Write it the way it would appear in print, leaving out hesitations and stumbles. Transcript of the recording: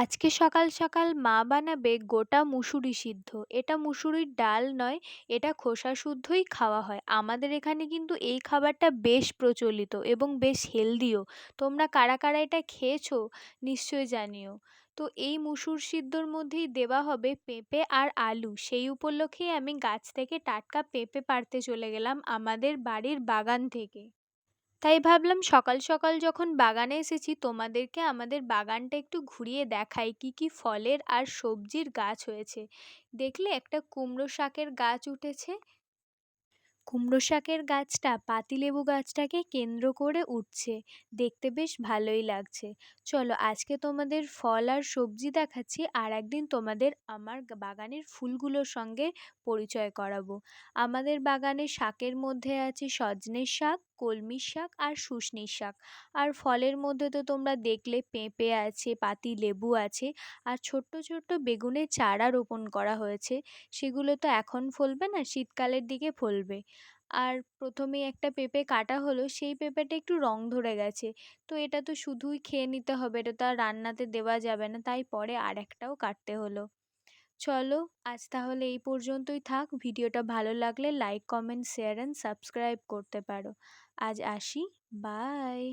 আজকে সকাল সকাল মা বানাবে গোটা মুসুরি সিদ্ধ। এটা মুসুরির ডাল নয়, এটা খোসা শুদ্ধই খাওয়া হয়। আমাদের এখানে কিন্তু এই খাবারটা বেশ প্রচলিত এবং বেশ হেলদিও। তোমরা কারা কারা এটা খেয়েছো নিশ্চয়ই জানিও। তো এই মুসুর সিদ্ধর মধ্যেই দেওয়া হবে পেঁপে আর আলু। সেই উপলক্ষেই আমি গাছ থেকে টাটকা পেঁপে পাড়তে চলে গেলাম আমাদের বাড়ির বাগান থেকে। তাই ভাবলাম সকাল সকাল যখন বাগানে এসেছি তোমাদেরকে আমাদের বাগানটা একটু ঘুরিয়ে দেখাই কি কি ফলের আর সবজির গাছ হয়েছে। দেখলে একটা কুমড়ো শাকের গাছ উঠেছে। কুমড়ো শাকের গাছটা পাতিলেবু গাছটাকে কেন্দ্র করে উঠছে। দেখতে বেশ ভালোই লাগছে। চলো আজকে তোমাদের ফল আর সবজি দেখাচ্ছি, আর একদিন তোমাদের আমার বাগানের ফুলগুলোর সঙ্গে পরিচয় করাবো। আমাদের বাগানে শাকের মধ্যে আছে সজনের শাক, কলমির শাক আর শুশনির শাক। আর ফলের মধ্যে তো তোমরা দেখলে পেঁপে আছে, পাতিলেবু আছে, আর ছোট্ট ছোট্ট বেগুনের চারা রোপণ করা হয়েছে। সেগুলো তো এখন ফলবে না, শীতকালের দিকে ফলবে। আর প্রথমেই একটা পেঁপে কাটা হলো, সেই পেঁপেটা একটু রং ধরে গেছে। তো এটা তো শুধুই খেয়ে নিতে হবে, এটা তো আর রান্নাতে দেওয়া যাবে না, তাই পরে আরেকটাও কাটতে হলো। চলো আজ তাহলে এই পর্যন্তই থাক। ভিডিওটা ভালো লাগলে like, comment, share and subscribe করতে পারো। আজ আসি। বাই।